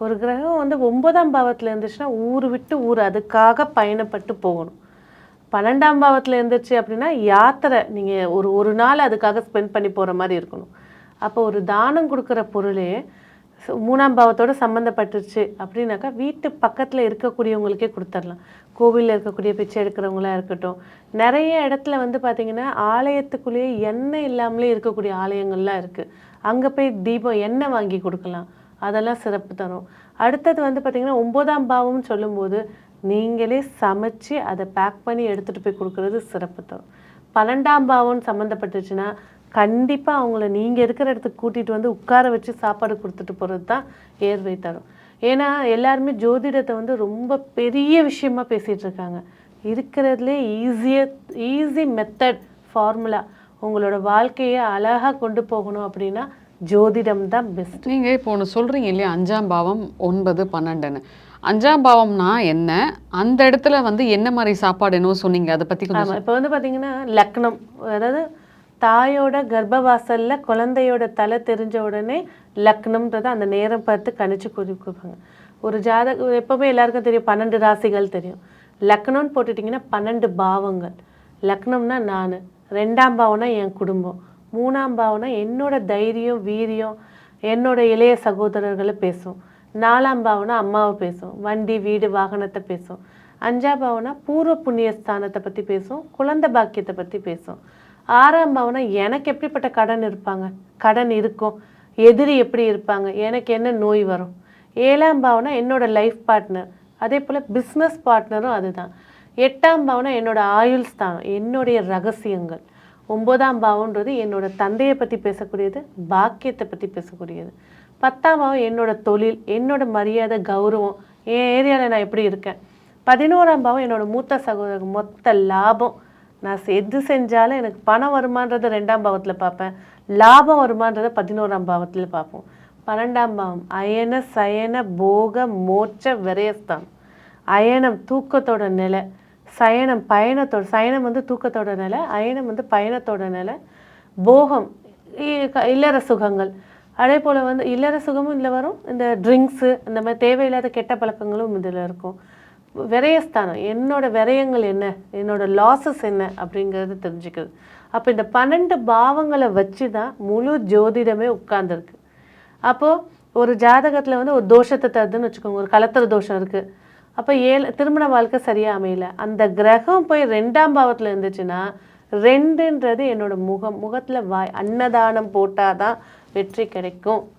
ஒரு கிரகம் வந்து 9ஆம் பாவத்தில் இருந்துச்சுன்னா ஊர் விட்டு ஊர் அதுக்காக பயணப்பட்டு போகணும். 12ஆம் பாவத்தில் இருந்துச்சு அப்படின்னா யாத்திரை, நீங்கள் ஒரு நாள் அதுக்காக ஸ்பெண்ட் பண்ணி போகிற மாதிரி இருக்கணும். அப்போ ஒரு தானம் கொடுக்குற பொருளே 3ஆம் பாவத்தோடு சம்மந்தப்பட்டுருச்சு அப்படின்னாக்கா வீட்டு பக்கத்தில் இருக்கக்கூடியவங்களுக்கே கொடுத்துடலாம். கோவிலில் இருக்கக்கூடிய பிச்சை எடுக்கிறவங்களாக இருக்கட்டும், நிறைய இடத்துல வந்து பார்த்திங்கன்னா ஆலயத்துக்குள்ளேயே எண்ணெய் இல்லாமலே இருக்கக்கூடிய ஆலயங்கள்லாம் இருக்குது. அங்கே போய் தீபம் எண்ணெய் வாங்கி கொடுக்கலாம், அதெல்லாம் சிறப்பு தரும். அடுத்தது வந்து பார்த்திங்கன்னா 9ஆம் பாவம்னு சொல்லும்போது நீங்களே சமைச்சு அதை பேக் பண்ணி எடுத்துகிட்டு போய் கொடுக்குறது சிறப்பு தரும். 12ஆம் பாவம்னு சம்மந்தப்பட்டுச்சுன்னா கண்டிப்பாக அவங்கள நீங்கள் இருக்கிற இடத்துக்கு கூட்டிகிட்டு வந்து உட்கார வச்சு சாப்பாடு கொடுத்துட்டு போகிறது தான் ஏர்வை தரும். ஏன்னா எல்லாருமே ஜோதிடத்தை வந்து ரொம்ப பெரிய விஷயமா பேசிகிட்டு இருக்காங்க. இருக்கிறதுலே ஈஸி மெத்தட் ஃபார்முலா உங்களோட வாழ்க்கையை அழகாக கொண்டு போகணும் அப்படின்னா ஜோதிடம் தான் பெஸ்ட். நீங்கள் இப்போ ஒன்று சொல்கிறீங்க இல்லையா, 5ஆம் பாவம் 9 12ன்னு. 5ஆம் பாவம்னா என்ன, அந்த இடத்துல வந்து என்ன மாதிரி சாப்பாடு என்னவோ சொன்னீங்க, அதை பற்றி கொஞ்சம். இப்போ வந்து பார்த்தீங்கன்னா லக்னம், அதாவது தாயோட கர்ப்பவாசலில் குழந்தையோட தலை தெரிஞ்ச உடனே லக்னம்ன்றதை அந்த நேரம் பார்த்து கணிச்சு கொடுப்பாங்க. ஒரு ஜாதகம் எப்போவுமே எல்லாருக்கும் தெரியும், 12 ராசிகள் தெரியும். லக்னம்னு போட்டுட்டிங்கன்னா 12 பாவங்கள். லக்னம்னா நான், 2ஆம் பாவம்னா என் குடும்பம், 3ஆம் பாவம்னா என்னோட தைரியம் வீரியம், என்னோட இளைய சகோதரர்களை பேசும், 4ஆம் பாவம்னா அம்மாவை பேசும், வண்டி வீடு வாகனத்தை பேசும், 5ஆம் பாவம்னா பூர்வ புண்ணிய ஸ்தானத்தை பற்றி பேசும், குழந்தை பாக்கியத்தை பற்றி பேசும், 6ஆம் பாவம்னா எனக்கு எப்படிப்பட்ட கடன் இருக்கும், எதிரி எப்படி இருப்பாங்க, எனக்கு என்ன நோய் வரும், 7ஆம் பாவம்னா என்னோட லைஃப் பார்ட்னர், அதே போல் பிஸ்னஸ் பார்ட்னரும் அதுதான், 8ஆம் பாவம்னா என்னோட ஆயுள் ஸ்தானம், என்னுடைய ரகசியங்கள், 9ஆம் பாவம்ன்றது என்னோட தந்தையை பற்றி பேசக்கூடியது, பாக்கியத்தை பற்றி பேசக்கூடியது, 10ஆம் பாவம் என்னோட தொழில், என்னோட மரியாதை கௌரவம், என் ஏரியாவில் நான் எப்படி இருக்கேன், 11ஆம் பாவம் என்னோட மூத்த சகோதரர் மொத்த லாபம், நான் எது செஞ்சாலும் எனக்கு பணம் வருமானதை 2ஆம் பாவத்தில் பார்ப்பேன், லாபம் வருமானதை 11ஆம் பாவத்தில் பார்ப்போம். 12ஆம் பாவம் அயன சயன போக மோட்ச விரயஸ்தானம். அயனம் தூக்கத்தோட நிலை, சயனம் பயணத்தோட, சயனம் வந்து தூக்கத்தோட நிலை, அயனம் வந்து பயணத்தோட நிலை, போகம் இல்லற சுகங்கள், அதே போல் வந்து இல்லற சுகமும் இதில் வரும், இந்த ட்ரிங்க்ஸு இந்த மாதிரி தேவையில்லாத கெட்ட பழக்கங்களும் இதில் இருக்கும். விரயஸ்தானம், என்னோட விரயங்கள் என்ன, என்னோட லாஸஸ் என்ன அப்படிங்கிறது தெரிஞ்சுக்குது. அப்போ இந்த 12 பாவங்களை வச்சு தான் முழு ஜோதிடமே உட்கார்ந்துருக்கு. அப்போது ஒரு ஜாதகத்தில் வந்து ஒரு தோஷத்தை தருதுன்னு வச்சுக்கோங்க, ஒரு கலத்திர தோஷம் இருக்குது, அப்போ திருமண வாழ்க்கை சரியாக அமையல, அந்த கிரகம் போய் 2ஆம் பாவத்தில் இருந்துச்சுன்னா 2ன்றது என்னோட முகத்தில் வாய், அன்னதானம் போட்டால் தான் வெற்றி கிடைக்கும்.